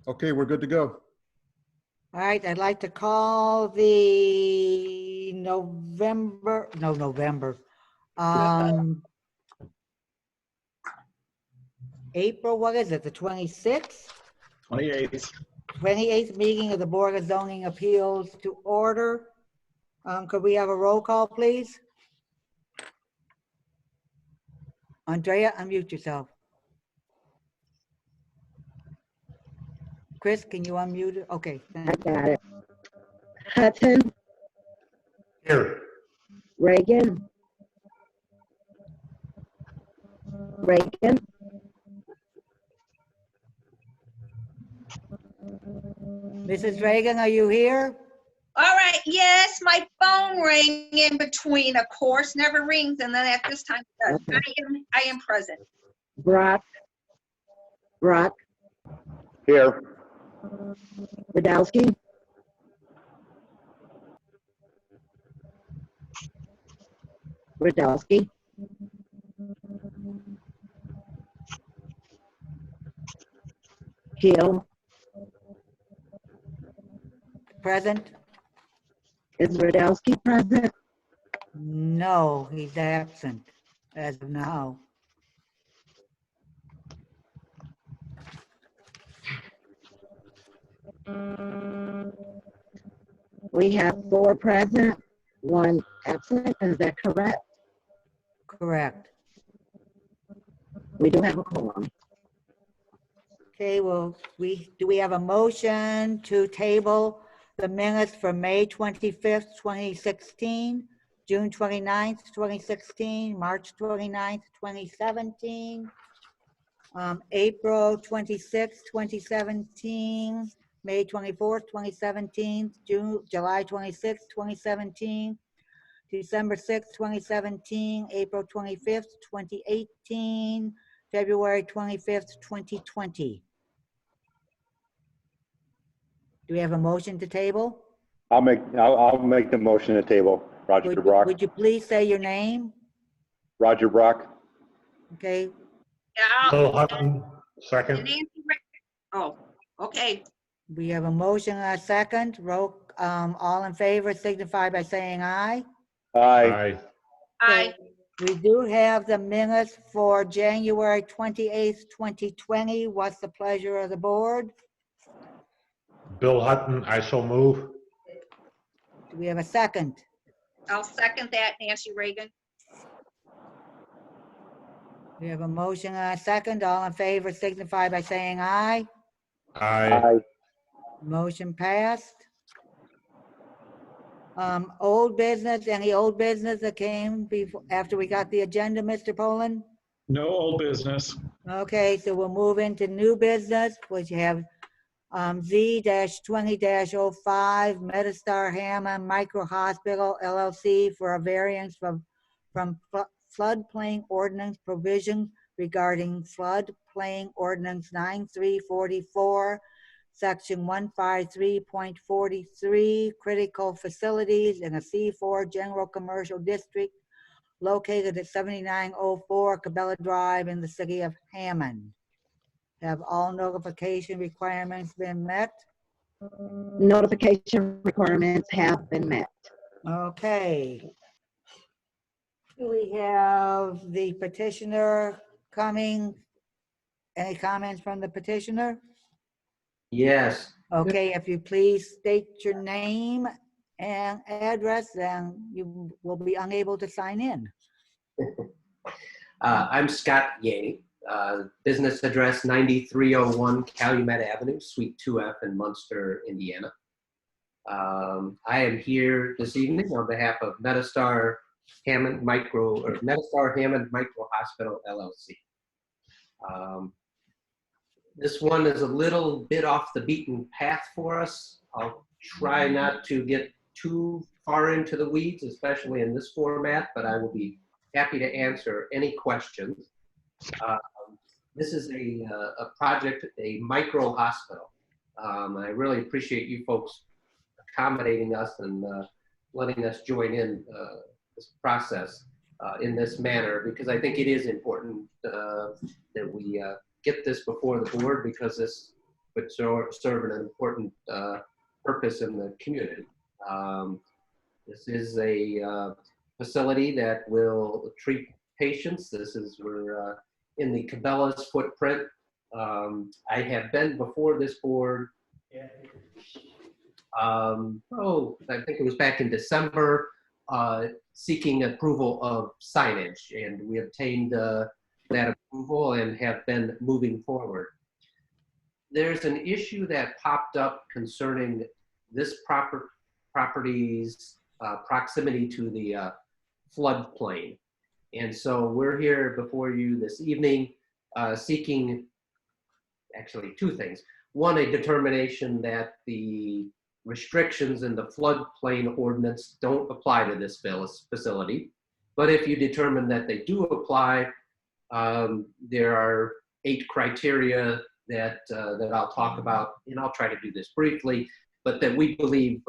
Okay, we're good to go. All right, I'd like to call the April, what is it, the 26th? 28th. 28th meeting of the Board of Zoning Appeals to order. Could we have a roll call, please? Andrea, unmute yourself. Chris, can you unmute it? Okay. I got it. Hudson, Here. Reagan, Mrs. Reagan, are you here? All right, yes, my phone rang in between, of course, never rings, and then at this time it does. Okay. I am present. Brock, Here. Radowski, Keel, Present? is Radowski present? No, he's absent as of now. We have 4 present, 1 absent, is that correct? Correct. We do have a quorum. Okay, well, do we have a motion to table the minutes for May 25th, 2016, June 29th, 2016, March 29th, 2017, April 26th, 2017, May 24th, 2017, July 26th, 2017, December 6th, 2017, April 25th, 2018, February 25th, 2020. Do we have a motion to table? I'll make the motion to table. Roger Brock. Would you please say your name? Roger Brock. Okay, Yeah. Bill Hutton, and second. Nancy Oh, okay. we have a motion and a second. All in favor signify by saying aye. Aye. Aye. We do have the minutes for January 28th, 2020. What's the pleasure of the board? Bill Hutton, I so move. Do we have a second? I'll second that, Nancy Reagan. We have a motion and a second. All in favor signify by saying aye. Aye. Motion passed. Old business, any old business that came before, after we got the agenda, Mr. Poland? No old business. Okay, so we'll move into new business, which you have Z-20-05, Metastar Hammond Micro Hospital LLC for a variance from floodplain ordinance provision regarding floodplain ordinance 9344, section 153.43, critical facilities in a C4 general commercial district located at 7904 Cabela Drive in the city of Hammond. Have all notification requirements been met? Notification requirements have been met. Okay. Do we have the petitioner coming? Any comments from the petitioner? Yes. Okay, if you please state your name and address, then you will be unable to sign in. I'm Scott Yaney. Business address 9301 Calumet Avenue, Suite 2F in Munster, Indiana. I am here this evening on behalf of Metastar Hammond Micro Hospital LLC. This one is a little bit off the beaten path for us. I'll try not to get too far into the weeds, especially in this format, but I will be happy to answer any questions. This is a project, a micro hospital. I really appreciate you folks accommodating us and letting us join in this process in this manner, because I think it is important that we get this before the board, because this but serve an important purpose in the community. This is a facility that will treat patients. We're in the Cabela's footprint. I have been before this board. I think it was back in December, seeking approval of signage, and we obtained that approval and have been moving forward. There's an issue that popped up concerning this property's proximity to the floodplain. And so we're here before you this evening seeking actually two things. One, a determination that the restrictions in the floodplain ordinance don't apply to this facility. But if you determine that they do apply, there are 8 criteria that I'll talk about, and I'll try to do this briefly, but that we believe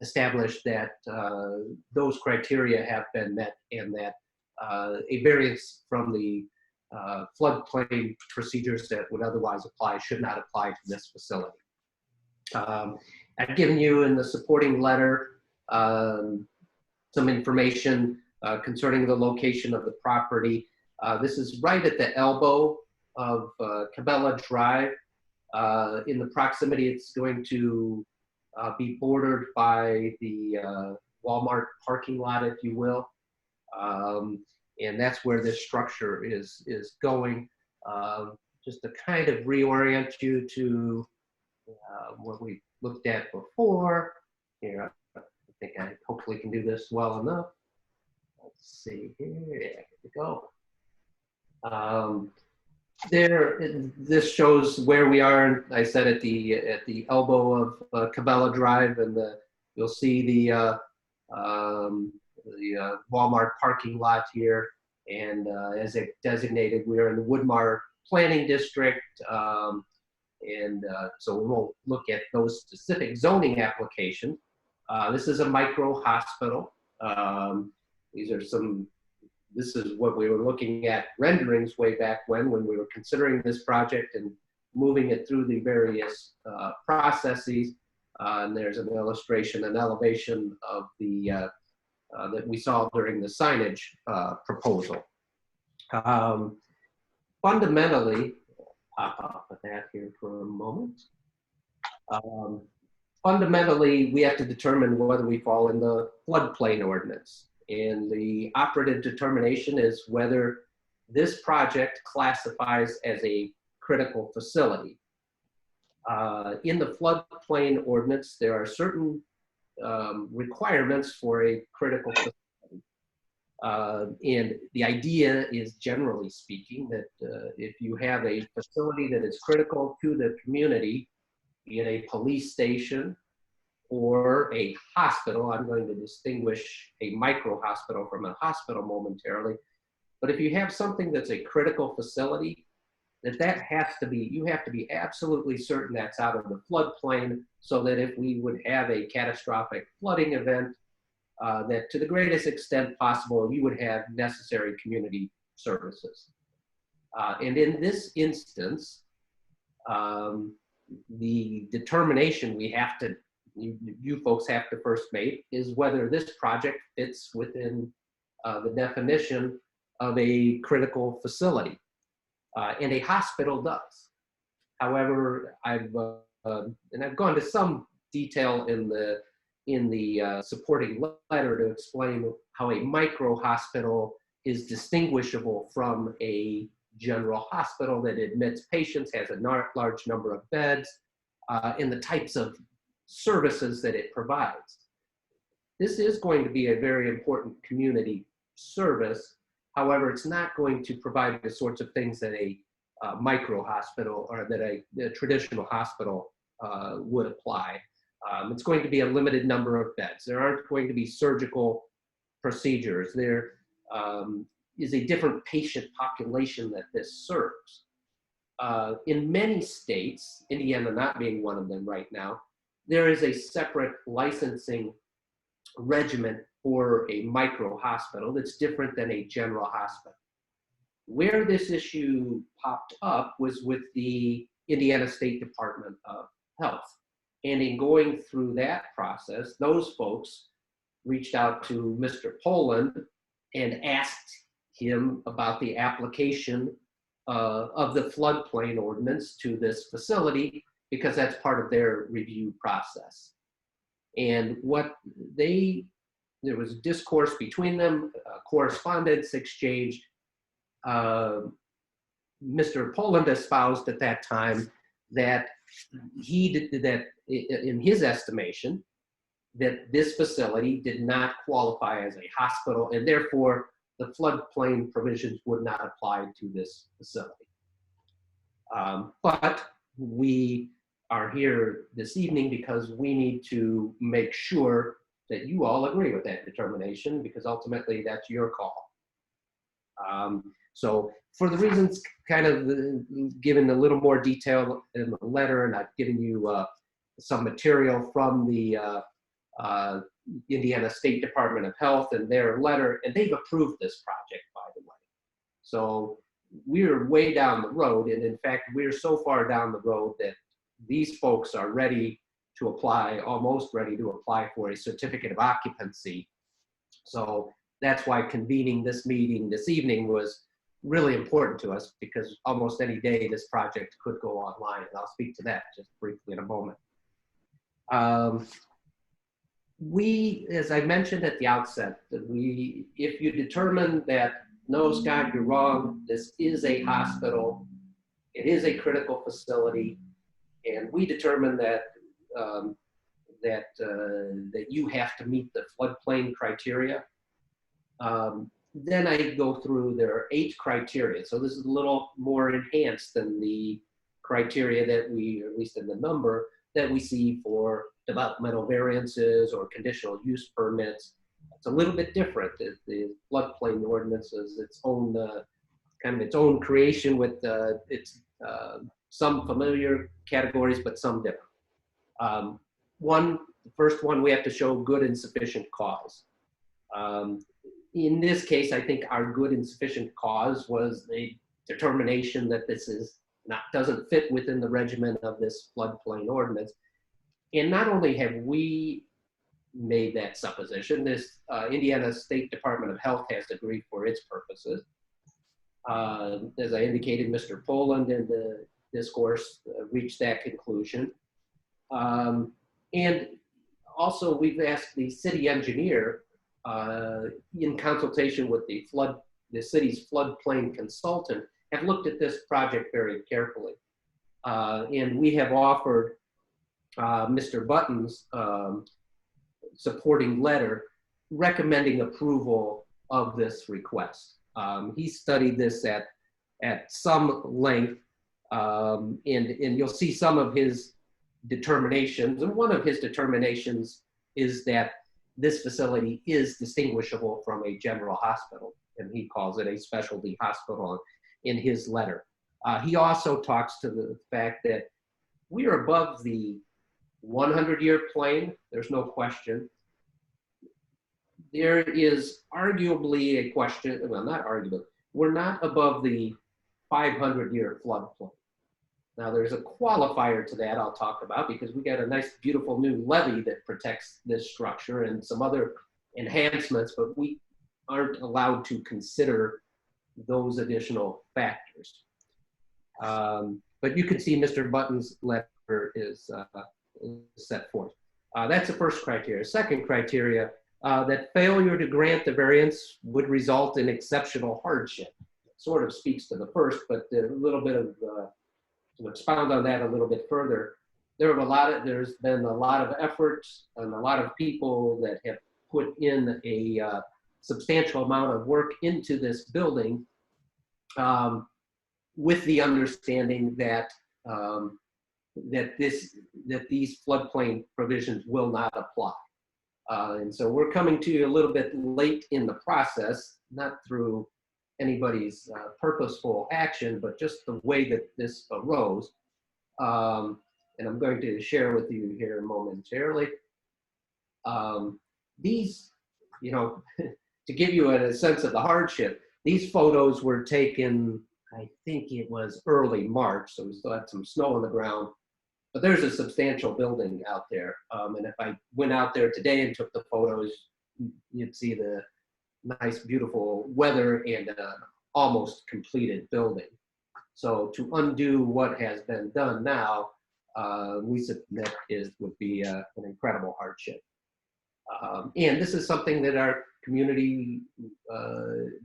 establish that those criteria have been met, and that a variance from the floodplain procedures that would otherwise apply should not apply to this facility. I've given you in the supporting letter some information concerning the location of the property. This is right at the elbow of Cabela Drive. In the proximity, it's going to be bordered by the Walmart parking lot, if you will. And that's where this structure is going. Just to kind of reorient you to what we looked at before. Here, I think I hopefully can do this well enough. Let's see here, here we go. This shows where we are. I said at the elbow of Cabela Drive, and you'll see the Walmart parking lot here. And as it designated, we are in the Woodmar Planning District. So we won't look at those specific zoning applications. This is a micro hospital. This is what we were looking at renderings way back when we were considering this project and moving it through the various processes. And there's an illustration, an elevation of the that we saw during the signage proposal. Fundamentally, pop off of that here for a moment. Fundamentally, we have to determine whether we fall in the floodplain ordinance. And the operative determination is whether this project classifies as a critical facility. In the floodplain ordinance, there are certain requirements for a critical facility. And the idea is, generally speaking, that if you have a facility that is critical to the community, be it a police station or a hospital, I'm going to distinguish a micro hospital from a hospital momentarily, but if you have something that's a critical facility, that has to be, you have to be absolutely certain that's out of the floodplain, so that if we would have a catastrophic flooding event, that to the greatest extent possible, you would have necessary community services. And in this instance, the determination we have to, you folks have to first make, is whether this project fits within the definition of a critical facility. And a hospital does. However, I've gone to some detail in the supporting letter to explain how a micro hospital is distinguishable from a general hospital that admits patients, has a large number of beds, and the types of services that it provides. This is going to be a very important community service. However, it's not going to provide the sorts of things that a micro hospital or that a traditional hospital would apply. It's going to be a limited number of beds. There aren't going to be surgical procedures. There is a different patient population that this serves. In many states, Indiana not being one of them right now, there is a separate licensing regimen for a micro hospital that's different than a general hospital. Where this issue popped up was with the Indiana State Department of Health. And in going through that process, those folks reached out to Mr. Poland and asked him about the application of the floodplain ordinance to this facility, because that's part of their review process. And there was discourse between them, correspondence exchanged. Mr. Poland espoused at that time that in his estimation, that this facility did not qualify as a hospital, and therefore the floodplain provisions would not apply to this facility. But we are here this evening because we need to make sure that you all agree with that determination, because ultimately that's your call. So for the reasons kind of given a little more detail in the letter, and I've given you some material from the Indiana State Department of Health and their letter, and they've approved this project, by the way. So we're way down the road, and in fact, we're so far down the road that these folks are ready to apply, almost ready to apply for a certificate of occupancy. So that's why convening this meeting this evening was really important to us, because almost any day this project could go online, and I'll speak to that just briefly in a moment. As I mentioned at the outset, that if you determine that, no, Scott, you're wrong, this is a hospital, it is a critical facility, and we determine that that you have to meet the floodplain criteria, then I go through, there are 8 criteria. So this is a little more enhanced than the criteria that we, at least in the number, that we see for developmental variances or conditional use permits. It's a little bit different. The floodplain ordinance is its own, kind of its own creation with its some familiar categories, but some different. The first one, we have to show good and sufficient cause. In this case, I think our good and sufficient cause was the determination that this doesn't fit within the regimen of this floodplain ordinance. And not only have we made that supposition, this Indiana State Department of Health has agreed for its purposes. As I indicated, Mr. Poland in the discourse reached that conclusion. And also we've asked the city engineer in consultation with the city's floodplain consultant, have looked at this project very carefully. And we have offered Mr. Button's supporting letter recommending approval of this request. He studied this at some length, and you'll see some of his determinations. And one of his determinations is that this facility is distinguishable from a general hospital, and he calls it a specialty hospital in his letter. He also talks to the fact that we are above the 100-year plain, there's no question. There is arguably a question, well, not arguably, we're not above the 500-year floodplain. Now there's a qualifier to that I'll talk about, because we got a nice, beautiful new levee that protects this structure and some other enhancements, but we aren't allowed to consider those additional factors. But you can see Mr. Button's letter is set forth. That's the first criteria. Second criteria, that failure to grant the variance would result in exceptional hardship. It sort of speaks to the first, but a little bit of, to expound on that a little bit further, there's been a lot of efforts and a lot of people that have put in a substantial amount of work into this building, with the understanding that that these floodplain provisions will not apply. And so we're coming to you a little bit late in the process, not through anybody's purposeful action, but just the way that this arose. And I'm going to share with you here momentarily. These, to give you a sense of the hardship, these photos were taken I think it was early March, so we still had some snow on the ground. But there's a substantial building out there. And if I went out there today and took the photos, you'd see the nice, beautiful weather and an almost completed building. So to undo what has been done now, we submit would be an incredible hardship. And this is something that our community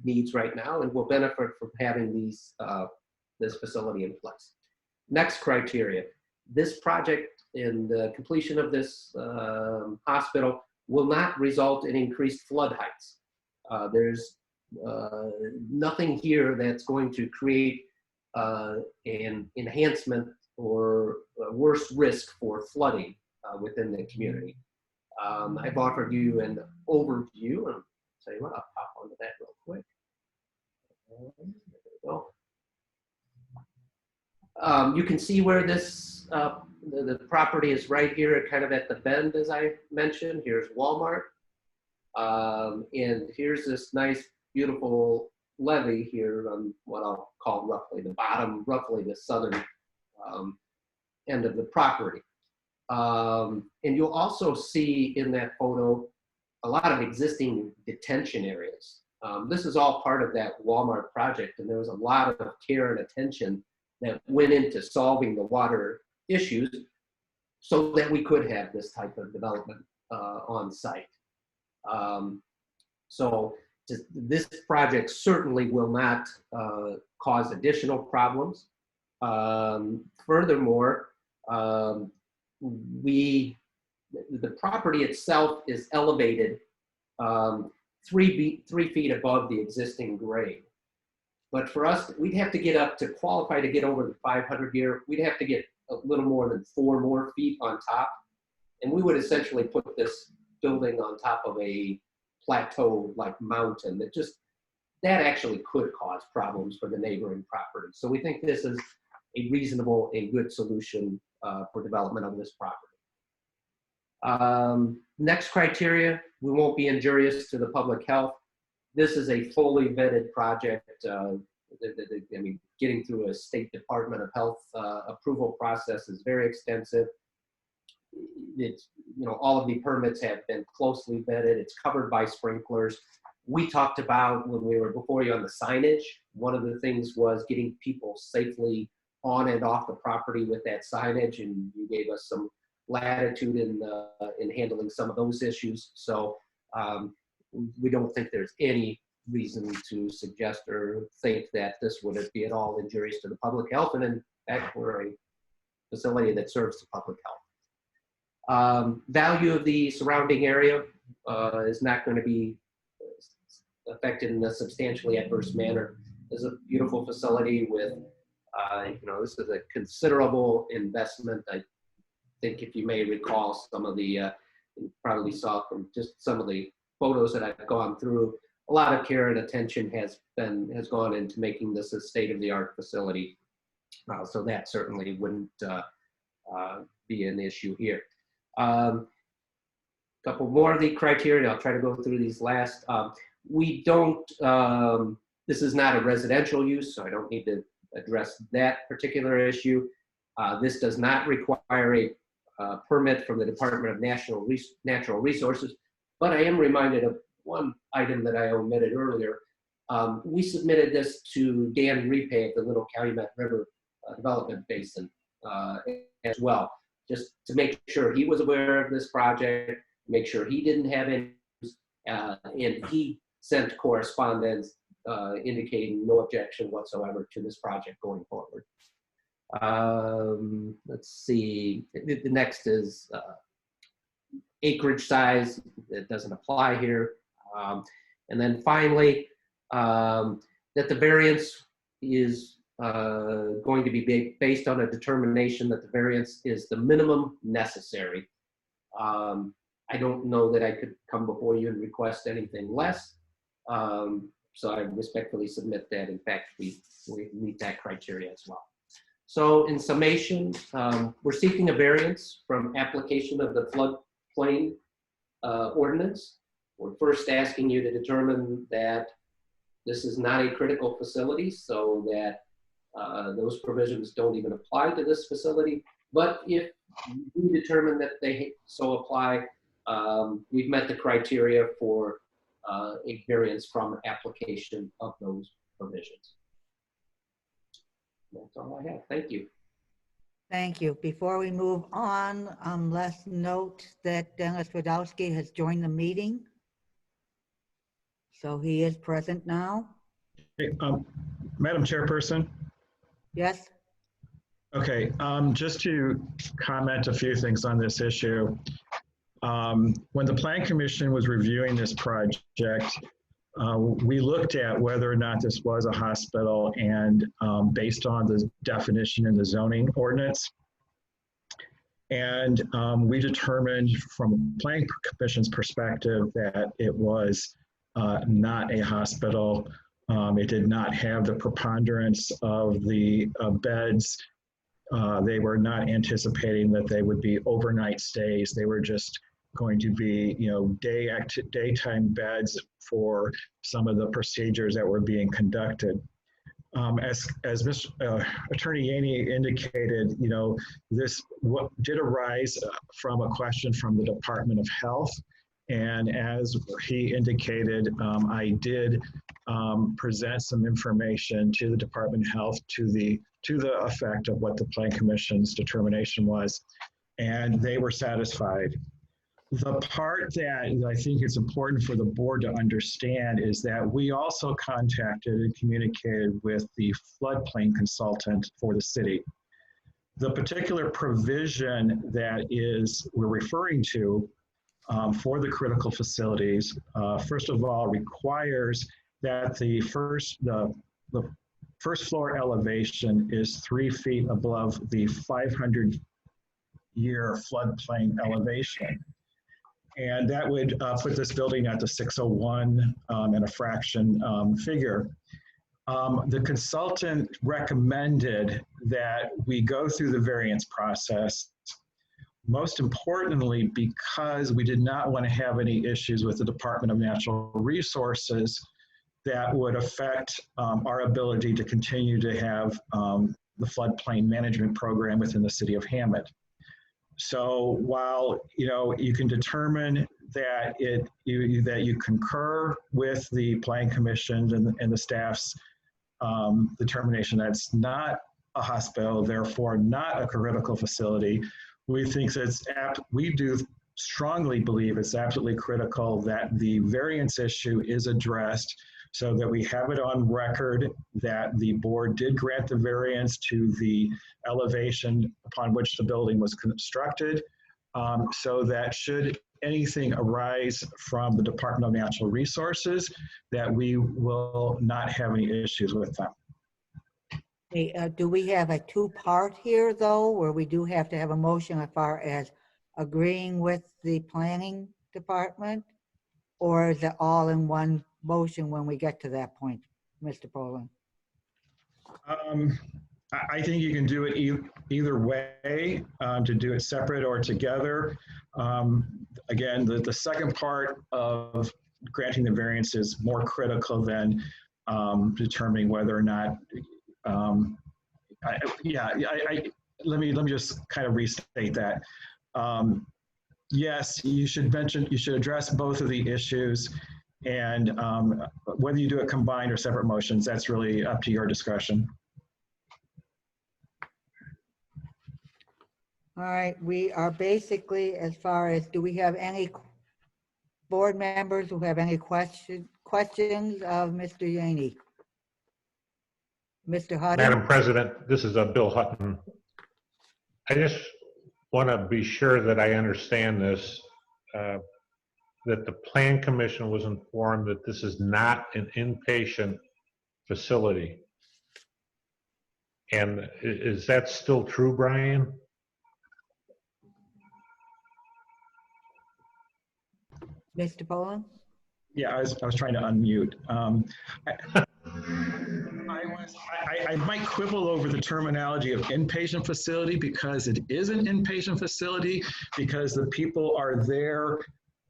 needs right now and will benefit from having this facility in place. Next criteria, this project and the completion of this hospital will not result in increased flood heights. There's nothing here that's going to create an enhancement or a worse risk for flooding within the community. I've offered you an overview, and tell you what, I'll pop onto that real quick. There we go. You can see where this the property is right here, kind of at the bend, as I mentioned. Here's Walmart, and here's this nice, beautiful levee here on what I'll call roughly the bottom, roughly the southern end of the property. And you'll also see in that photo a lot of existing detention areas. This is all part of that Walmart project, and there was a lot of care and attention that went into solving the water issues so that we could have this type of development on site. So this project certainly will not cause additional problems. Furthermore, the property itself is elevated 3 feet above the existing grade. But for us, we'd have to get up to qualify to get over the 500 year. We'd have to get a little more than 4 more feet on top. And we would essentially put this building on top of a plateau like mountain that actually could cause problems for the neighboring property. So we think this is a reasonable and good solution for development of this property. Next criteria, we won't be injurious to the public health. This is a fully vetted project. I mean, getting through a State Department of Health approval process is very extensive. It's, all of the permits have been closely vetted. It's covered by sprinklers. We talked about when we were before you on the signage, one of the things was getting people safely on and off the property with that signage, and you gave us some latitude in handling some of those issues. So we don't think there's any reason to suggest or think that this would be at all injurious to the public health. And in fact, we're a facility that serves the public health. Value of the surrounding area is not going to be affected in a substantially adverse manner. It's a beautiful facility with, this is a considerable investment. I think if you may recall some of the, you probably saw from just some of the photos that I've gone through, a lot of care and attention has gone into making this a state-of-the-art facility. So that certainly wouldn't be an issue here. Couple more of the criteria. I'll try to go through these last. We don't, this is not a residential use, so I don't need to address that particular issue. This does not require a permit from the Department of Natural Resources, but I am reminded of one item that I omitted earlier. We submitted this to Dan Repay at the Little Calumet River Development Basin as well, just to make sure he was aware of this project, make sure he didn't have any, and he sent correspondence indicating no objection whatsoever to this project going forward. Let's see, the next is acreage size. It doesn't apply here. And then finally, that the variance is going to be based on a determination that the variance is the minimum necessary. I don't know that I could come before you and request anything less. So I respectfully submit that, in fact, we meet that criteria as well. So in summation, we're seeking a variance from application of the floodplain ordinance. We're first asking you to determine that this is not a critical facility, so that Those provisions don't even apply to this facility. But if we determine that they so apply, we've met the criteria for a variance from application of those provisions. That's all I have. Thank you. Thank you. Before we move on, let's note that Dennis Radowski has joined the meeting. So he is present now. Hey, Madam Chairperson, Yes? okay, just to comment a few things on this issue. When the Plan Commission was reviewing this project, we looked at whether or not this was a hospital, and based on the definition in the zoning ordinance. And we determined from Plan Commission's perspective that it was not a hospital. It did not have the preponderance of the beds. They were not anticipating that they would be overnight stays. They were just going to be, daytime beds for some of the procedures that were being conducted. As Attorney Yaney indicated, this did arise from a question from the Department of Health. And as he indicated, I did present some information to the Department of Health to the effect of what the Plan Commission's determination was, and they were satisfied. The part that I think it's important for the board to understand is that we also contacted and communicated with the floodplain consultant for the city. The particular provision that we're referring to for the critical facilities, first of all, requires that the first floor elevation is 3 feet above the 500-year floodplain elevation. And that would put this building at the 601 and a fraction figure. The consultant recommended that we go through the variance process, most importantly, because we did not want to have any issues with the Department of Natural Resources that would affect our ability to continue to have the floodplain management program within the city of Hammond. So while you can determine that you concur with the Plan Commission and the staff's determination that it's not a hospital, therefore not a critical facility, we do strongly believe it's absolutely critical that the variance issue is addressed, so that we have it on record that the board did grant the variance to the elevation upon which the building was constructed, so that should anything arise from the Department of Natural Resources, that we will not have any issues with them. Hey, do we have a two-part here, though, where we do have to have a motion as far as agreeing with the planning department? Or is it all in one motion when we get to that point, Mr. Poland? I think you can do it either way, to do it separate or together. Again, the second part of granting the variance is more critical than determining whether or not. Let me just kind of restate that. Yes, you should address both of the issues, and whether you do it combined or separate motions, that's really up to your discretion. All right, we are basically, as far as, do we have any board members who have any questions of Mr. Yaney? Mr. Hutton? Madam President, this is Bill Hutton. I just want to be sure that I understand this, that the Plan Commission was informed that this is not an inpatient facility. And is that still true, Brian? Mr. Poland? Yeah, I was trying to unmute. I might quibble over the terminology of inpatient facility, because it is an inpatient facility, because the people are there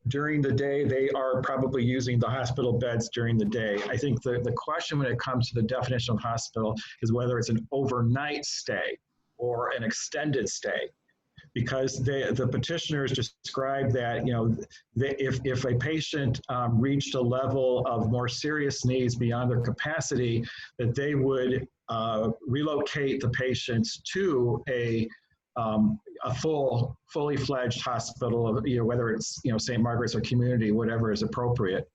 during the day, they are probably using the hospital beds during the day. I think the question when it comes to the definition of hospital is whether it's an overnight stay or an extended stay. Because the petitioners described that, you know, if a patient reached a level of more serious needs beyond their capacity, that they would relocate the patients to a fully fledged hospital, you know, whether it's, you know, St. Margaret's or community, whatever is appropriate.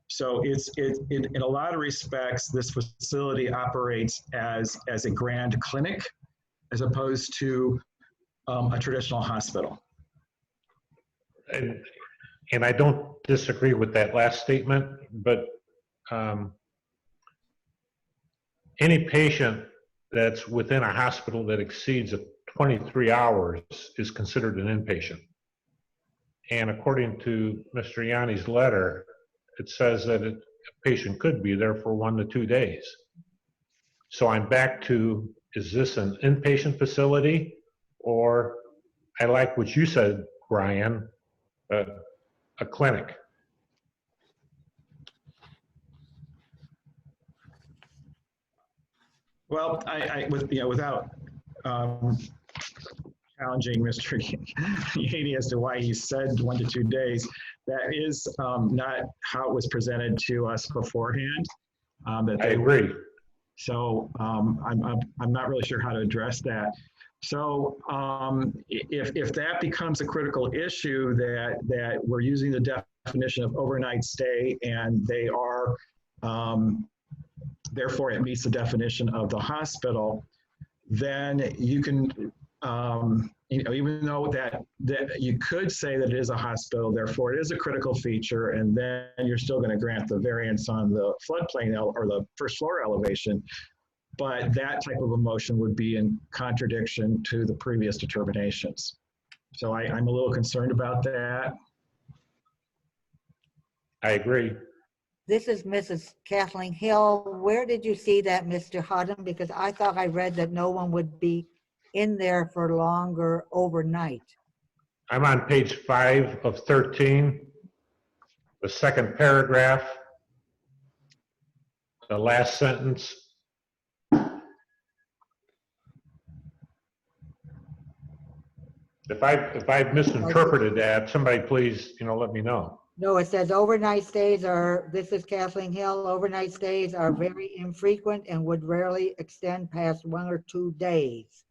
So in a lot of respects, this facility operates as a grand clinic as opposed to a traditional hospital. And I don't disagree with that last statement, but any patient that's within a hospital that exceeds 23 hours is considered an inpatient. And according to Mr. Yanni's letter, it says that a patient could be there for 1 to 2 days. So I'm back to, is this an inpatient facility? Or, I like what you said, Brian, a clinic. Well, without challenging Mr. Yanni as to why he said 1 to 2 days, that is not how it was presented to us beforehand. I agree. So I'm not really sure how to address that. So if that becomes a critical issue, that we're using the definition of overnight stay and they are, therefore it meets the definition of the hospital, then you can, you know, even though that you could say that it is a hospital, therefore it is a critical feature, and then you're still going to grant the variance on the floodplain or the first floor elevation. But that type of a motion would be in contradiction to the previous determinations. So I'm a little concerned about that. I agree. This is Mrs. Kathleen Hill. Where did you see that, Mr. Hutton? Because I thought I read that no one would be in there for longer overnight. I'm on page 5 of 13, the second paragraph, the last sentence. If I've misinterpreted that, somebody please, you know, let me know. No, it says overnight stays are, this is Kathleen Hill, overnight stays are very infrequent and would rarely extend past 1 or 2 days.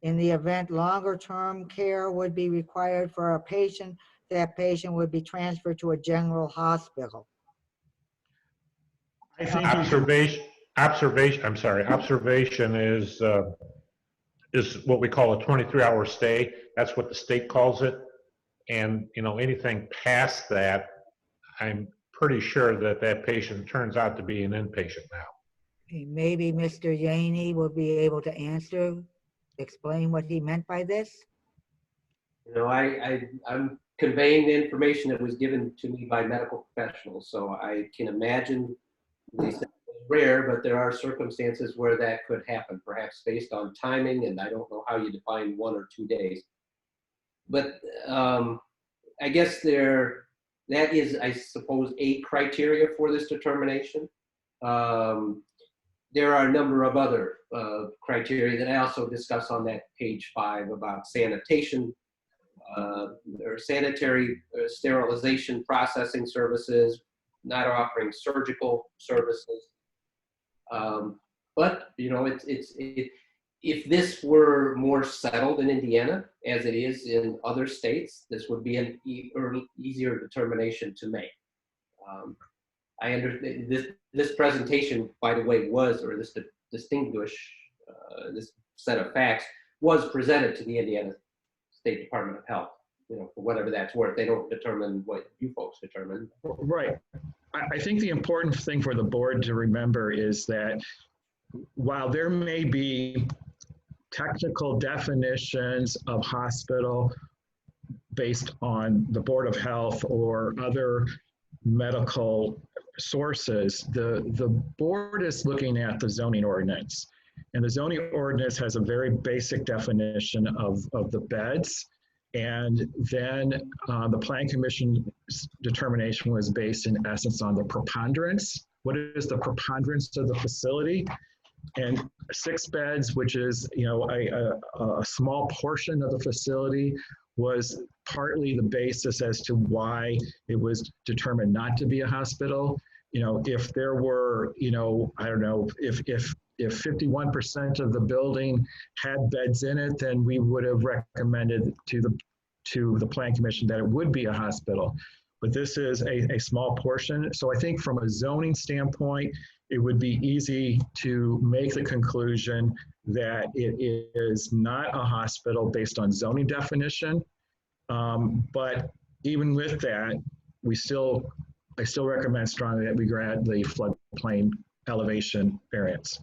In the event longer-term care would be required for a patient, that patient would be transferred to a general hospital. I think observation is what we call a 23-hour stay. That's what the state calls it. And, you know, anything past that, I'm pretty sure that that patient turns out to be an inpatient now. Okay, maybe Mr. Yanni will be able to explain what he meant by this. You know, I'm conveying the information that was given to me by medical professionals, so I can imagine it's rare, but there are circumstances where that could happen, perhaps based on timing, and I don't know how you define 1 or 2 days. But I guess that is, I suppose, a criteria for this determination. There are a number of other criteria that I also discuss on that page 5 about sanitation, or sanitary sterilization processing services, not offering surgical services. But, you know, if this were more settled in Indiana, as it is in other states, this would be an easier determination to make. I understand this presentation, by the way, this set of facts was presented to the Indiana State Department of Health, you know, for whatever that's worth. They don't determine what you folks determine. Right. I think the important thing for the board to remember is that while there may be technical definitions of hospital based on the Board of Health or other medical sources, the board is looking at the zoning ordinance. And the zoning ordinance has a very basic definition of the beds. And then the Plan Commission's determination was based in essence on the preponderance. What is the preponderance of the facility? And 6 beds, which is, you know, a small portion of the facility, was partly the basis as to why it was determined not to be a hospital. You know, if there were, you know, I don't know, if 51% of the building had beds in it, then we would have recommended to the Plan Commission that it would be a hospital. But this is a small portion. So I think from a zoning standpoint, it would be easy to make the conclusion that it is not a hospital based on zoning definition. But even with that, I still recommend strongly that we grant the floodplain elevation variance.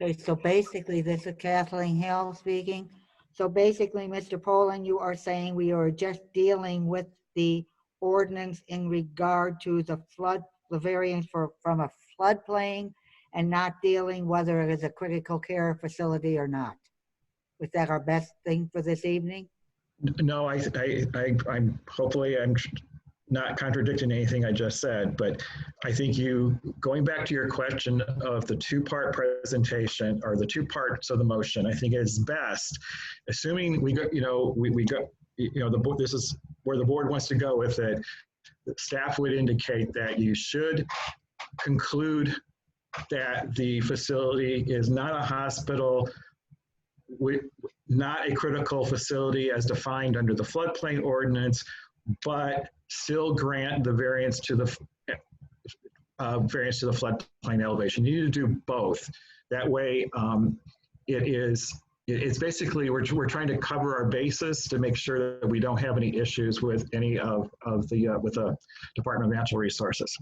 Okay, so basically, this is Kathleen Hill speaking. So basically, Mr. Poland, you are saying we are just dealing with the ordinance in regard to the variance from a floodplain and not dealing whether it is a critical care facility or not. Was that our best thing for this evening? No, I'm hopefully I'm not contradicting anything I just said, but I think going back to your question of the 2-part presentation or the 2 parts of the motion, I think it's best, assuming we got, this is where the board wants to go with it. Staff would indicate that you should conclude that the facility is not a hospital, not a critical facility as defined under the floodplain ordinance, but still grant the variance to the floodplain elevation. You need to do both. That way, it's basically we're trying to cover our bases to make sure that we don't have any issues with any with the Department of Natural Resources.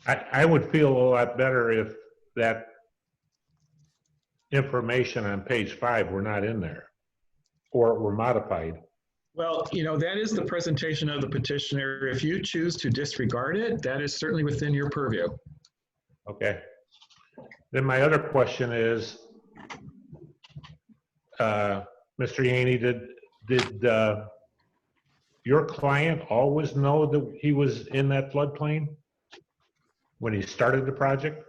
I would feel a lot better if that information on page 5 were not in there or were modified. Well, that is the presentation of the petitioner. If you choose to disregard it, that is certainly within your purview. Okay. Then my other question is, Mr. Yaney, did your client always know that he was in that floodplain when he started the project?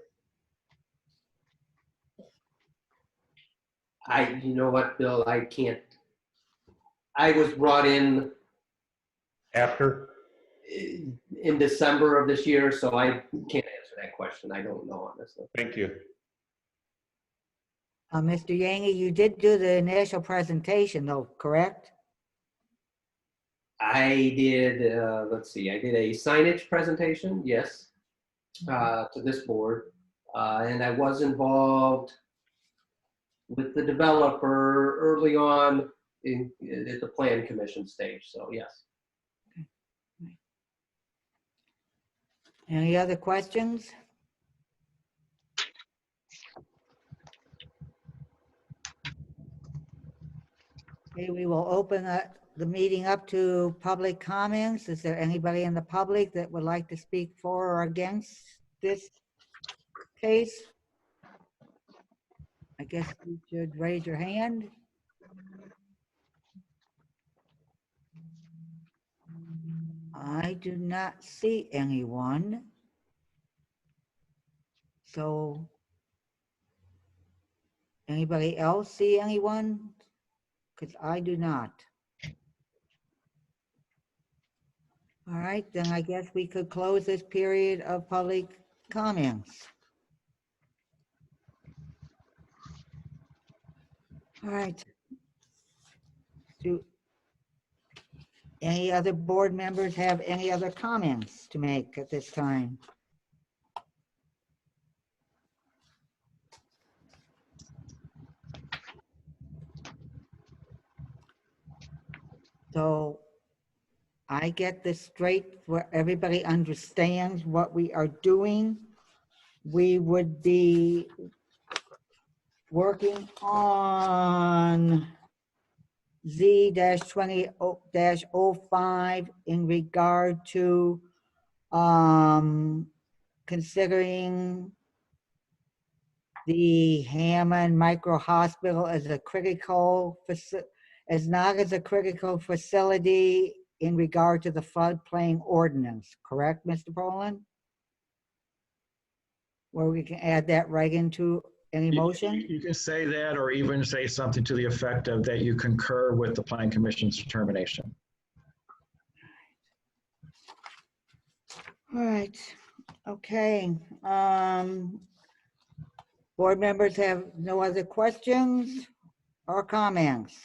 You know what, Bill, I can't. I was brought in After? in December of this year, so I can't answer that question. I don't know, honestly. Thank you. Mr. Yangi, you did do the initial presentation though, correct? I did, let's see, I did a signage presentation, yes, to this board. And I was involved with the developer early on at the Plan Commission stage, so yes. Any other questions? Okay, we will open the meeting up to public comments. Is there anybody in the public that would like to speak for or against this case? I guess you should raise your hand. I do not see anyone. So, anybody else see anyone? Because I do not. All right, then I guess we could close this period of public comments. All right. Do any other board members have any other comments to make at this time? So I get this straight where everybody understands what we are doing. We would be working on Z-20-05 in regard to considering the Hammond Micro Hospital as a critical, as not as a critical facility in regard to the floodplain ordinance, correct, Mr. Poland? Where we can add that right into any motion? You can say that, or even say something to the effect of that you concur with the Plan Commission's determination. All right, okay. Board members have no other questions or comments?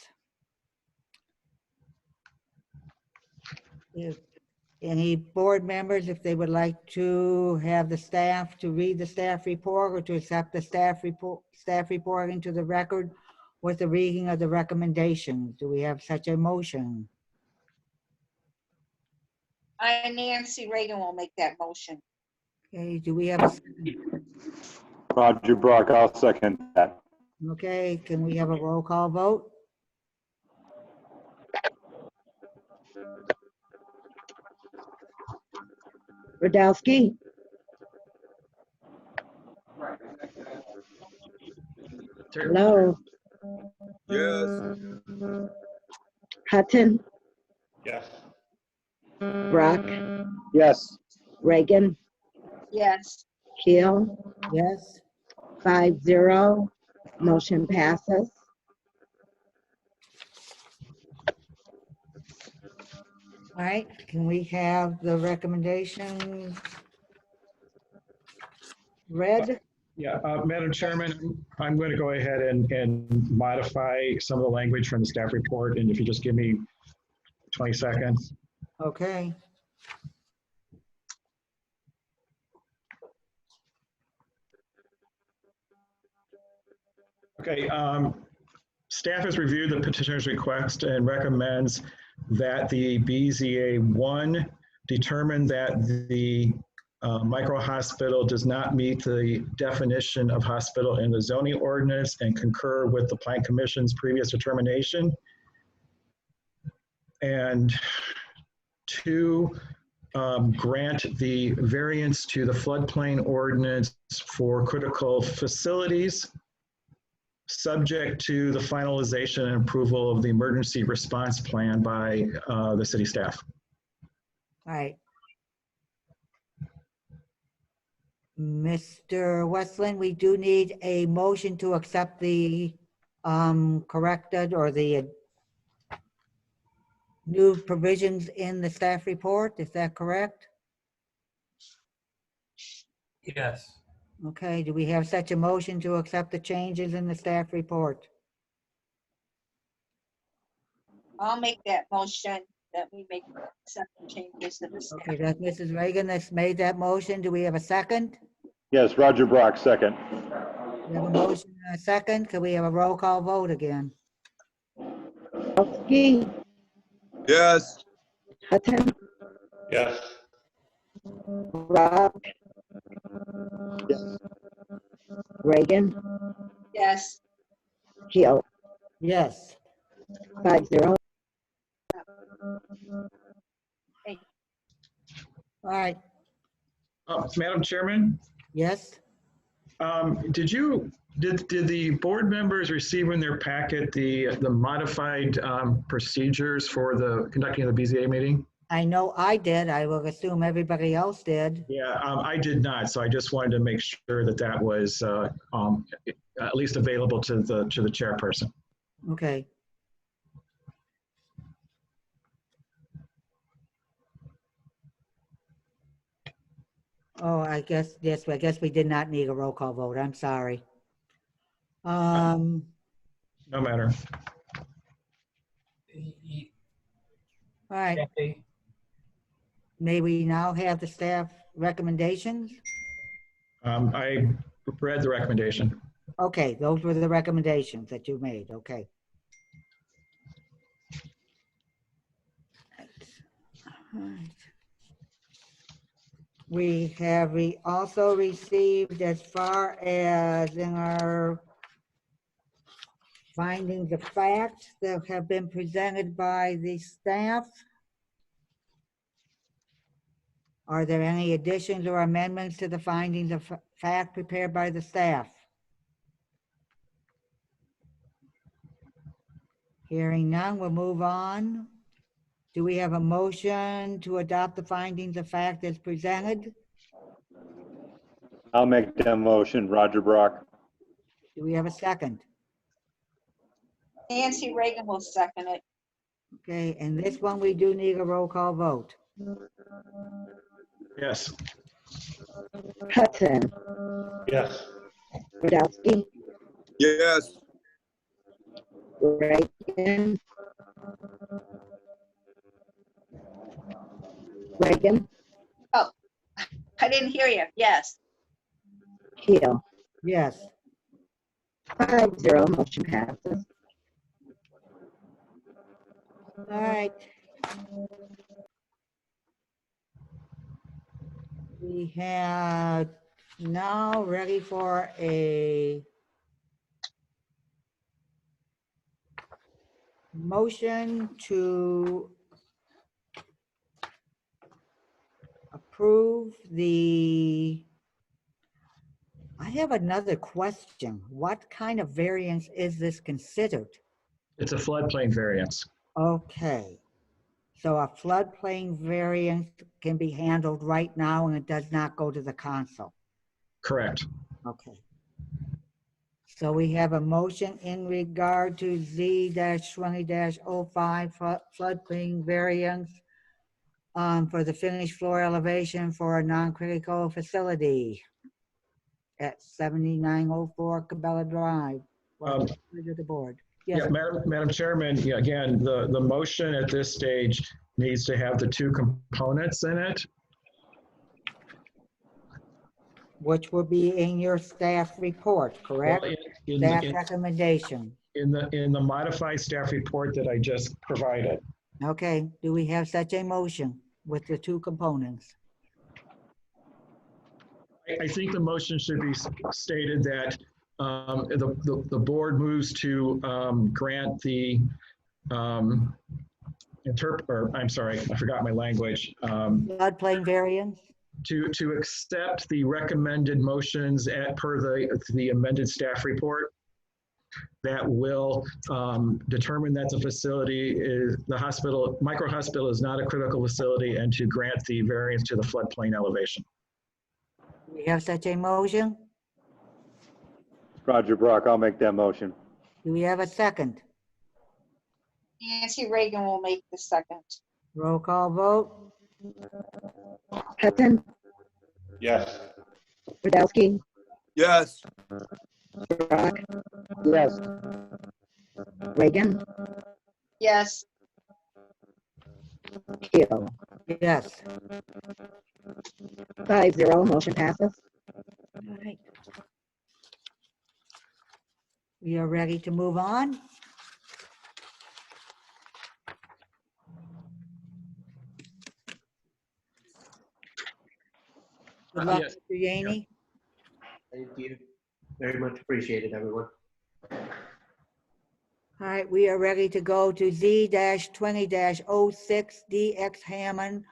If any board members, if they would like to have the staff to read the staff report or to accept the staff report into the record with the reading of the recommendations, do we have such a motion? I, Nancy Reagan, will make that motion. Okay, do we have a second? Roger Brock, I'll second that. Okay, can we have a roll call vote? Radowski, hello, Yes. Hutton, Yes. Brock, Yes. Reagan, Yes. Keel, Yes? 5-0, motion passes. All right, can we have the recommendations read? Yeah, Madam Chairman, I'm going to go ahead and modify some of the language from the staff report, and if you just give me 20 seconds. Okay, Okay, staff has reviewed the petitioner's request and recommends that the BZA-1 determine that the micro hospital does not meet the definition of hospital in the zoning ordinance and concur with the Plan Commission's previous determination. And 2, grant the variance to the floodplain ordinance for critical facilities, subject to the finalization and approval of the emergency response plan by the city staff. all right. Mr. Westland, we do need a motion to accept the corrected or the new provisions in the staff report. Is that correct? Yes. Okay, do we have such a motion to accept the changes in the staff report? I'll make that motion that we make some changes to the staff. Okay, that's Mrs. Reagan that's made that motion. Do we have a second? Yes, Roger Brock, second. We have a motion and a second. Can we have a roll call vote again? Radowski, Yes. Hutton, Yes. Brock, Yes. Reagan, Yes. Keel, Yes. 5-0. All right, Madam Chairman, yes? did the board members receive in their packet the modified procedures for the conducting of the BZA meeting? I know I did. I will assume everybody else did. Yeah, I did not, so I just wanted to make sure that that was at least available to the chairperson. Okay. Oh, I guess, yes, I guess we did not need a roll call vote. I'm sorry. No matter. All right, may we now have the staff recommendations? I read the recommendation. Okay, those were the recommendations that you made, okay. All right. We have also received, as far as in our findings of fact that have been presented by the staff. Are there any additions or amendments to the findings of fact prepared by the staff? Hearing none, we'll move on. Do we have a motion to adopt the findings of fact as presented? I'll make that motion, Roger Brock. Do we have a second? Nancy Reagan will second it. Okay, and this one, we do need a roll call vote. Yes. Hudson, Yes. Rudowski, Yes. Reagan. Reagan, I didn't hear you. Yes. Keel. Yes. 5-0, motion passes. All right. We have now ready for a motion to approve the, I have another question. What kind of variance is this considered? It's a floodplain variance. Okay. So a floodplain variance can be handled right now and it does not go to the council. Correct. Okay. So we have a motion in regard to Z-20-05 floodplain variance for the finished floor elevation for a non-critical facility at 7904 Cabela Drive. What's the pleasure of the board? Yes, Yeah, Madam Chairman, yeah, again, the motion at this stage needs to have the two components in it. which will be in your staff report, correct? Well, Staff recommendation. in the modified staff report that I just provided. Okay, do we have such a motion with the two components? I think the motion should be stated that the board moves to grant the I'm sorry, I forgot my language. Floodplain variance? To accept the recommended motions per the amended staff report that will determine that the facility is, the hospital, micro hospital is not a critical facility, and to grant the variance to the floodplain elevation. Do we have such a motion? Roger Brock, I'll make that motion. Do we have a second? Nancy Reagan will make the second. Roll call vote? Hudson, Yes. Rudowski, Yes. Brock, Yes. Reagan, Yes. Keel. Yes. 5-0, motion passes. All right. We are ready to move on. Good luck, Yes. Mr. Yaney. Thank you. Very much appreciated, everyone. All right, we are ready to go to Z-20-06 DX Hammond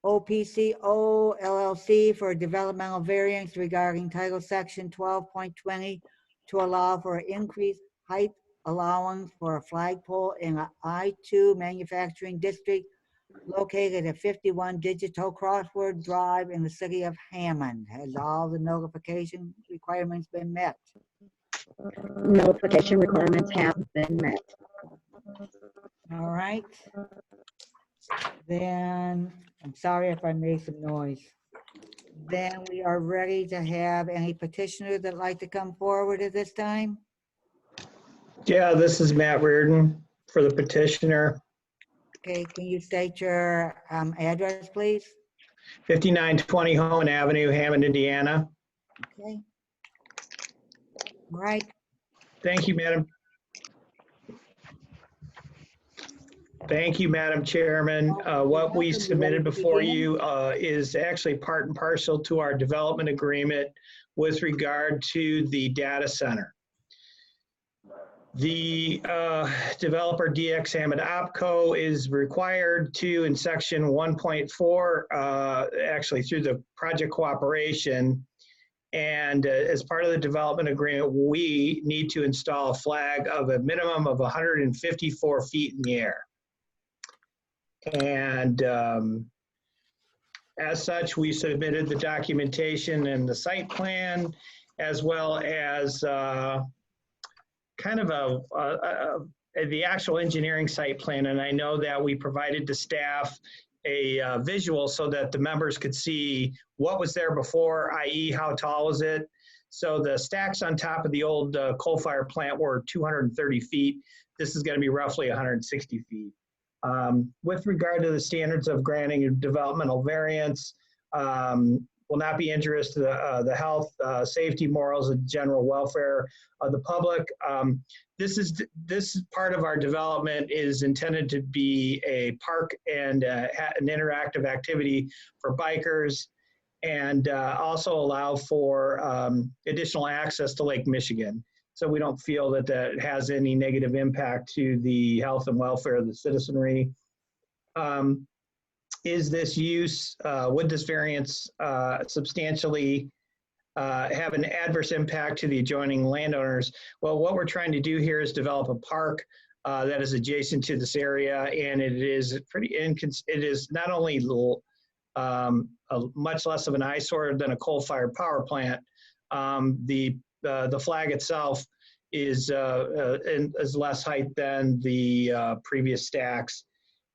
OPCO LLC for a developmental variance regarding Title Section 12.20 to allow for increased height allowance for a flagpole in a I-2 manufacturing district located at 51 Digital Crossword Drive in the city of Hammond. Has all the notification requirements been met? Notification requirements have been met. All right. Then, I'm sorry if I made some noise. Then we are ready to have any petitioner that'd like to come forward at this time. Yeah, this is Matt Reardon for the petitioner. Okay, can you state your address, please? 5920 Hohen Avenue, Hammond, Indiana. Okay. All right, Thank you, Madam. Thank you, Madam Chairman. What we submitted before you is actually part and parcel to our development agreement with regard to the data center. The developer DX Hammond OpCo is required to, in section 1.4, actually through the project cooperation, And as part of the development agreement, we need to install a flag of a minimum of 154 feet in the air. And as such, we submitted the documentation and the site plan, as well as kind of the actual engineering site plan. And I know that we provided to staff a visual so that the members could see what was there before, i.e. how tall was it. So the stacks on top of the old coal-fired plant were 230 feet. This is going to be roughly 160 feet. With regard to the standards of granting a developmental variance, will not be injurious to the health, safety, morals, and general welfare of the public. This part of our development is intended to be a park and an interactive activity for bikers, and also allow for additional access to Lake Michigan. So we don't feel that that has any negative impact to the health and welfare of the citizenry. Is this use, would this variance substantially have an adverse impact to the adjoining landowners? Well, what we're trying to do here is develop a park that is adjacent to this area, and it is it is not only much less of an eyesore than a coal-fired power plant. The flag itself is less height than the previous stacks.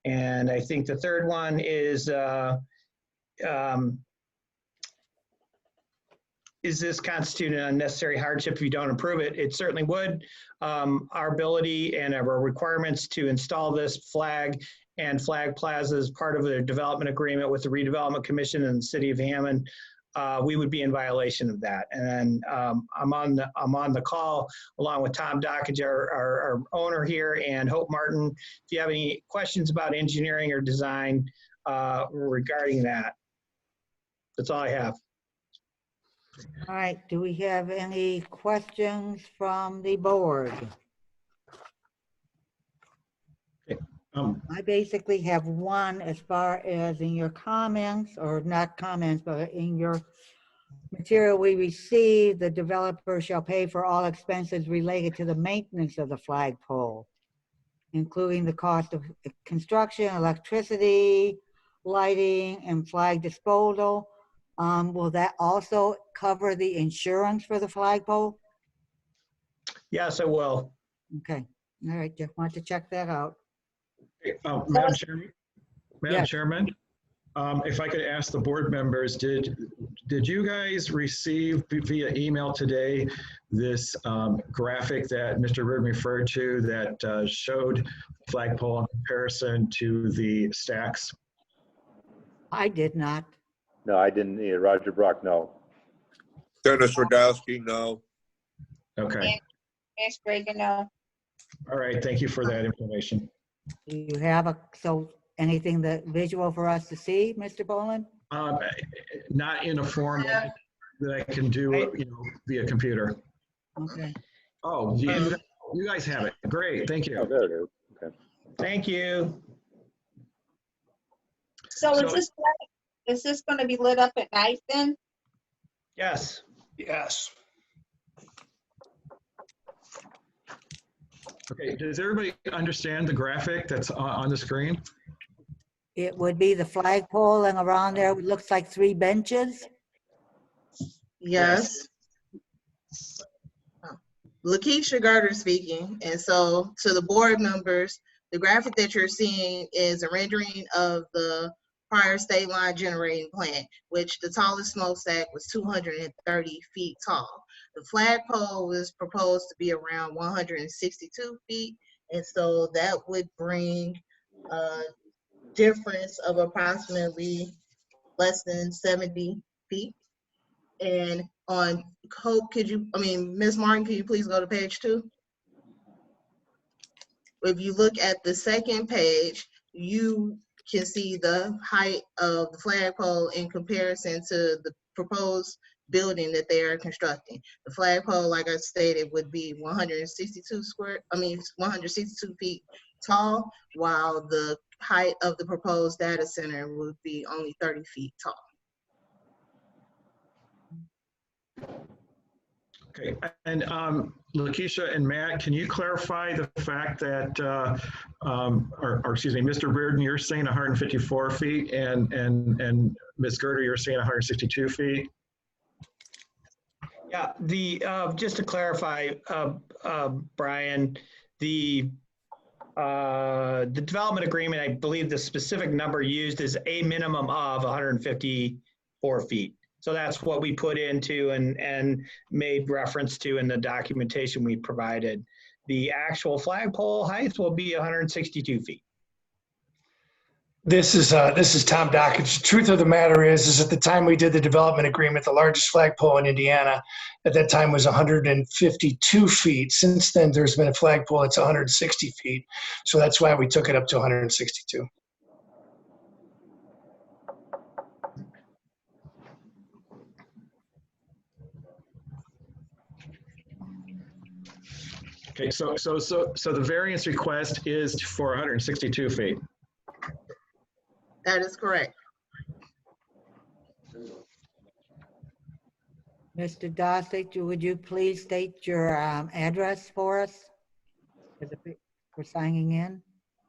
And I think the third one is this constitute an unnecessary hardship if you don't approve it? It certainly would. Our ability and our requirements to install this flag and flag plaza as part of the development agreement with the Redevelopment Commission and the City of Hammond, we would be in violation of that. And I'm on the call along with Tom Dockage, our owner here, and Hope Martin. If you have any questions about engineering or design regarding that, that's all I have. All right, do we have any questions from the board? I basically have one as far as in your comments, or not comments, but in your material we received, the developer shall pay for all expenses related to the maintenance of the flagpole, including the cost of construction, electricity, lighting, and flag disposal. Will that also cover the insurance for the flagpole? Yes, it will. Okay, all right, just want to check that out. Madam Chairman, Yes. if I could ask the board members, did you guys receive via email today this graphic that Mr. Reardon referred to that showed flagpole in comparison to the stacks? I did not. No, I didn't either. Roger Brock, no. Dennis Radowski, no. Okay. Yes, Reagan, no. All right. Thank you for that information. Do you have anything that visual for us to see, Mr. Boland? Not in a form that I can do, via computer. Okay. Oh, you guys have it. Great. Thank you. Oh, there it is. Okay. Thank you. So is this going to be lit up at night then? Yes. Yes. Okay, does everybody understand the graphic that's on the screen? It would be the flagpole, and around there it looks like 3 benches. Yes. Lakeisha Gardner speaking. And so to the board members, the graphic that you're seeing is a rendering of the prior state line generating plant, which the tallest smokestack was 230 feet tall. The flagpole was proposed to be around 162 feet. And so that would bring a difference of approximately less than 70 feet. And on Hope, Ms. Martin, can you please go to page 2? If you look at the second page, you can see the height of the flagpole in comparison to the proposed building that they are constructing. The flagpole, like I stated, would be 162 feet tall, while the height of the proposed data center would be only 30 feet tall. Okay, and Lakeisha and Matt, can you clarify the fact that, or excuse me, Mr. Reardon, you're saying 154 feet and Ms. Gerter, you're saying 162 feet? Yeah, just to clarify, Brian, the development agreement, I believe the specific number used is a minimum of 154 feet. So that's what we put into and made reference to in the documentation we provided. The actual flagpole height will be 162 feet. This is Tom Dockage. The truth of the matter is at the time we did the development agreement, the largest flagpole in Indiana at that time was 152 feet. Since then, there's been a flagpole that's 160 feet. So that's why we took it up to 162. Okay, so the variance request is for 162 feet. That is correct. Mr. Dossett, would you please state your address for us for signing in?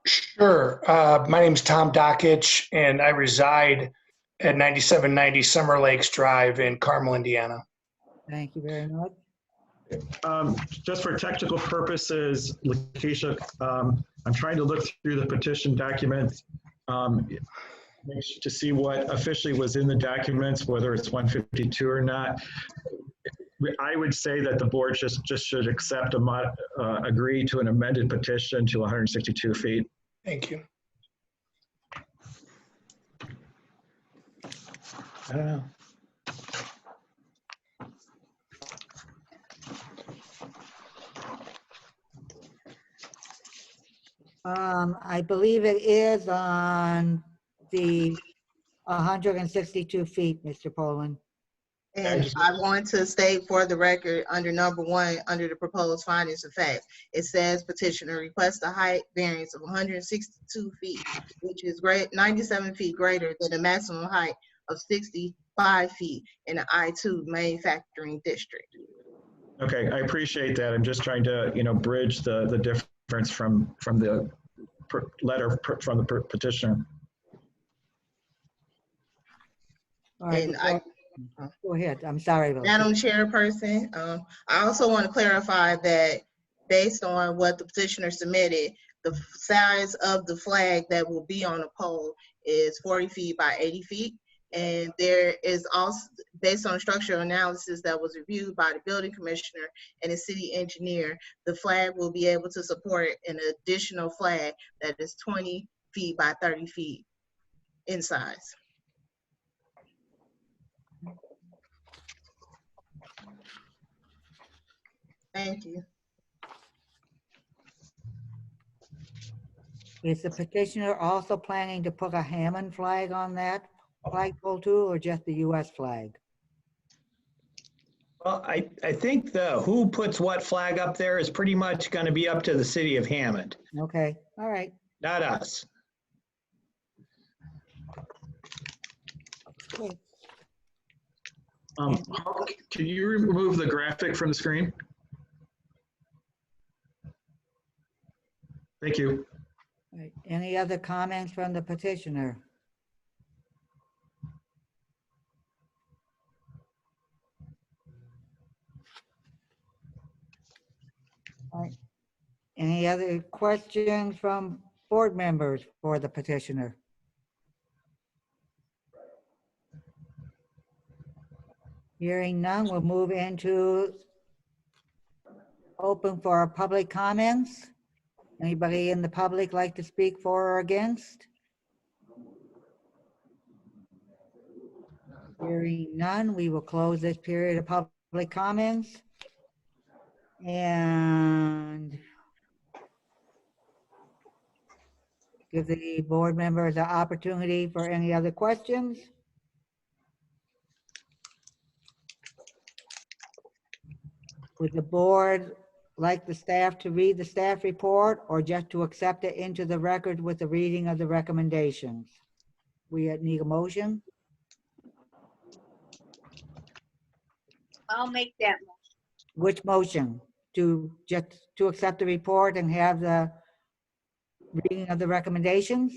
Sure. My name's Tom Dockage, and I reside at 9790 Summer Lakes Drive in Carmel, Indiana. Thank you very much. Just for technical purposes, Lakeisha, I'm trying to look through the petition documents to see what officially was in the documents, whether it's 152 or not. I would say that the board just should accept agree to an amended petition to 162 feet. Thank you. I don't know. I believe it is on the 162 feet, Mr. Poland. And I want to state for the record, under number 1, under the proposed findings of fact, it says petitioner requests a height variance of 162 feet, which is 97 feet greater than the maximum height of 65 feet in the I-2 manufacturing district. Okay, I appreciate that. I'm just trying to, bridge the difference from the letter from the petitioner. All right, And go ahead. I'm sorry. Madam Chairperson, I also want to clarify that based on what the petitioner submitted, the size of the flag that will be on the pole is 40 feet by 80 feet. And there is also, based on structural analysis that was reviewed by the building commissioner and the city engineer, the flag will be able to support an additional flag that is 20 feet by 30 feet in size. Thank you. Is the petitioner also planning to put a Hammond flag on that flagpole too, or just the US flag? Well, I think the who puts what flag up there is pretty much going to be up to the city of Hammond. Okay, all right. Not us. Okay. Can you remove the graphic from the screen? Thank you. All right. Any other comments from the petitioner? All right. Any other questions from board members for the petitioner? Hearing none, we'll move into open for public comments. Anybody in the public like to speak for or against? Hearing none, we will close this period of public comments. And give the board members the opportunity for any other questions. Would the board like the staff to read the staff report or just to accept it into the record with the reading of the recommendations? We need a motion. I'll make that. Which motion? To accept the report and have the reading of the recommendations?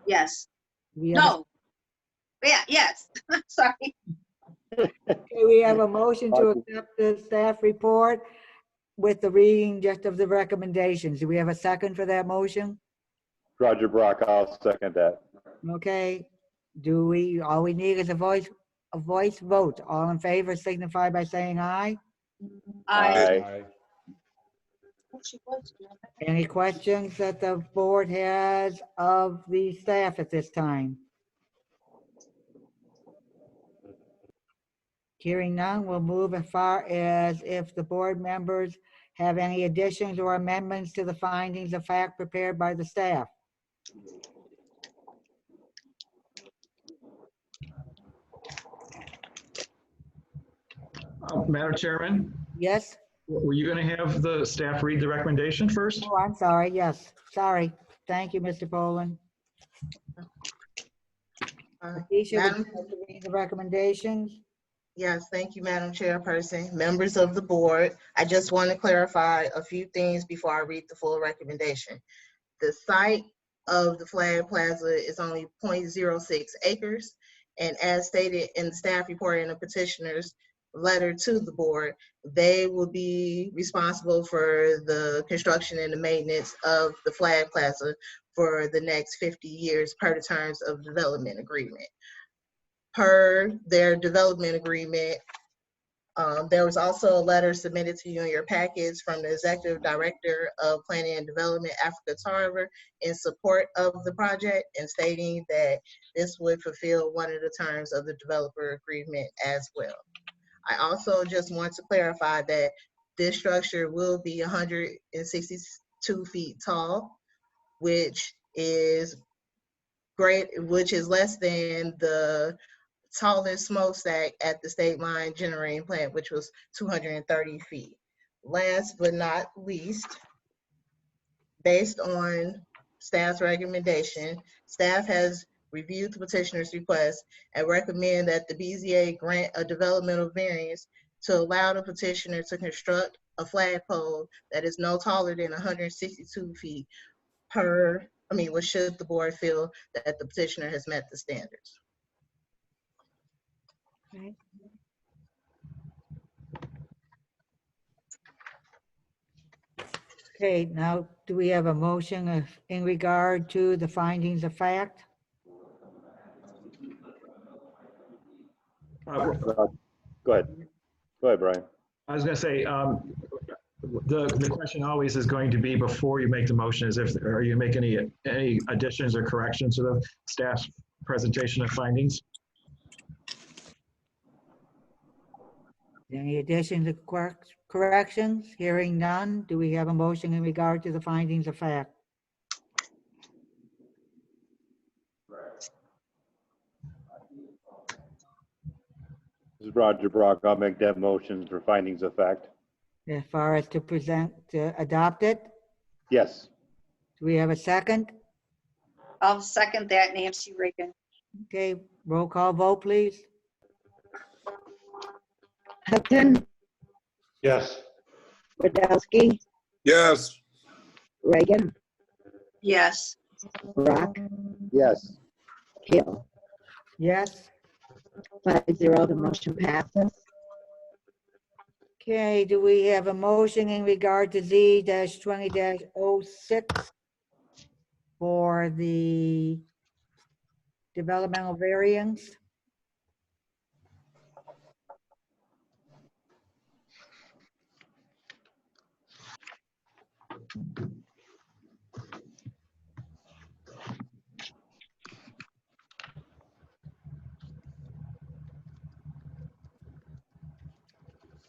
Yes. We have a- No. Yeah, yes. Sorry. Okay, we have a motion to accept the staff report with the reading just of the recommendations. Do we have a second for that motion? Roger Brock, I'll second that. Okay, all we need is a voice vote. All in favor signify by saying aye. I, Any questions that the board has of the staff at this time? Hearing none, we'll move as far as if the board members have any additions or amendments to the findings of fact prepared by the staff. Madam Chairman, Yes? were you going to have the staff read the recommendation first? Oh, I'm sorry, yes, sorry. Thank you, Mr. Poland. Keisha, would you Madam, like to read the recommendations? yes, thank you, Madam Chairperson, members of the board. I just want to clarify a few things before I read the full recommendation. The site of the Flag Plaza is only 0.06 acres. And as stated in the staff report and the petitioner's letter to the board, they will be responsible for the construction and the maintenance of the Flag Plaza for the next 50 years per the terms of development agreement. Per their development agreement, there was also a letter submitted to you in your package from the Executive Director of Planning and Development, Africa Tarver, in support of the project and stating that this would fulfill one of the terms of the developer agreement as well. I also just want to clarify that this structure will be 162 feet tall, which is less than the tallest smokestack at the state line generating plant, which was 230 feet. Last but not least, based on staff's recommendation, staff has reviewed the petitioner's request and recommend that the BZA grant a developmental variance to allow the petitioner to construct a flagpole that is no taller than 162 feet should the board feel that the petitioner has met the standards. Okay. Okay, now, do we have a motion in regard to the findings of fact? Go ahead. Go ahead, Brian. I was going to say, the question always is going to be before you make the motion is are you making any additions or corrections to the staff's presentation of findings? Any additions or corrections? Hearing none, do we have a motion in regard to the findings of fact? This is Roger Brock. I'll make that motion for findings of fact. As far as to adopt it, Yes. do we have a second? I'll second that, Nancy Reagan. Okay, roll call vote, please. Hudson, Yes. Radowski, Yes. Reagan, Yes. Rock, Yes. Hill. Yes. 5-0, the motion passes. Okay, do we have a motion in regard to Z-20-06 for the developmental variance?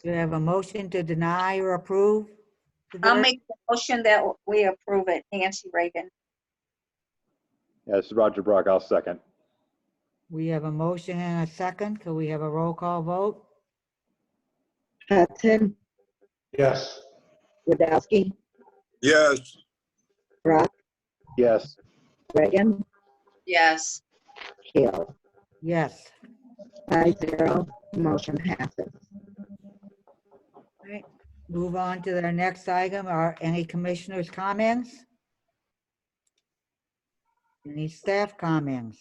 Do you have a motion to deny or approve? I'll make the motion that we approve it, Nancy Reagan. Yeah, this is Roger Brock. I'll second. We have a motion and a second. Could we have a roll call vote? Hudson, Yes. Radowski, Yes. Rock, Yes. Reagan, Yes. Hill. Yes. 5-0, motion passes. Move on to the next item. Are any commissioners' comments? Any staff comments?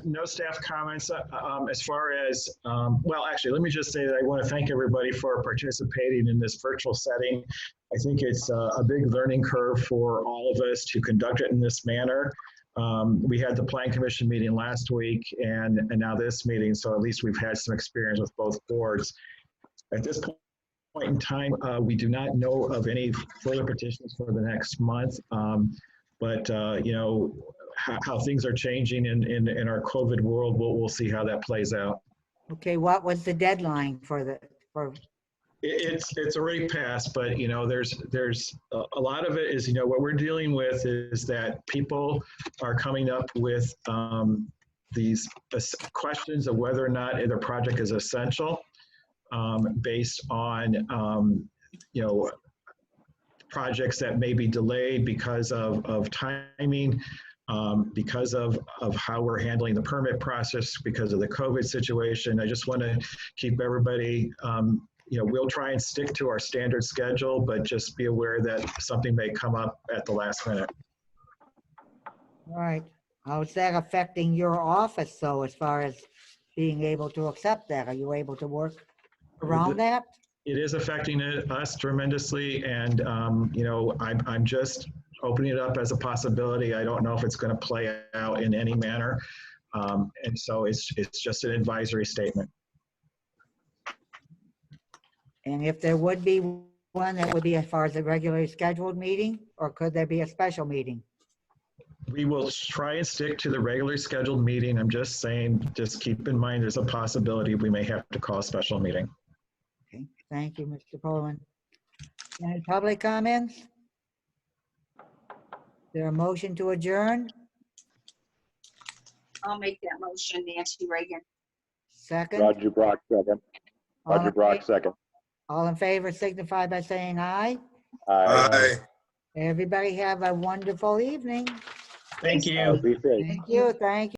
No staff comments. As far as, well, actually, let me just say that I want to thank everybody for participating in this virtual setting. I think it's a big learning curve for all of us to conduct it in this manner. We had the Plan Commission meeting last week and now this meeting, so at least we've had some experience with both boards. At this point in time, we do not know of any further petitions for the next month. But you know, how things are changing in our COVID world, we'll see how that plays out. Okay, what was the deadline for It's already passed, but you know, there's a lot of it is, you know, what we're dealing with is that people are coming up with these questions of whether or not their project is essential, based on you know, projects that may be delayed because of timing, because of how we're handling the permit process, because of the COVID situation. I just want to keep everybody, you know, we'll try and stick to our standard schedule, but just be aware that something may come up at the last minute. All right, how's that affecting your office though, as far as being able to accept that? Are you able to work around that? It is affecting us tremendously, and you know, I'm just opening it up as a possibility. I don't know if it's going to play out in any manner, and so it's just an advisory statement. And if there would be one, that would be as far as a regularly scheduled meeting, or could there be a special meeting? We will try and stick to the regularly scheduled meeting. I'm just saying, just keep in mind there's a possibility we may have to call a special meeting. Okay, thank you, Mr. Poland. Any public comments? Is there a motion to adjourn? I'll make that motion, Nancy Reagan. Second? Roger Brock, second. All Roger in Brock, fa- second. All in favor signify by saying aye. Aye. Aye. Everybody have a wonderful evening. Thank you. Be safe. Thank you, thank you.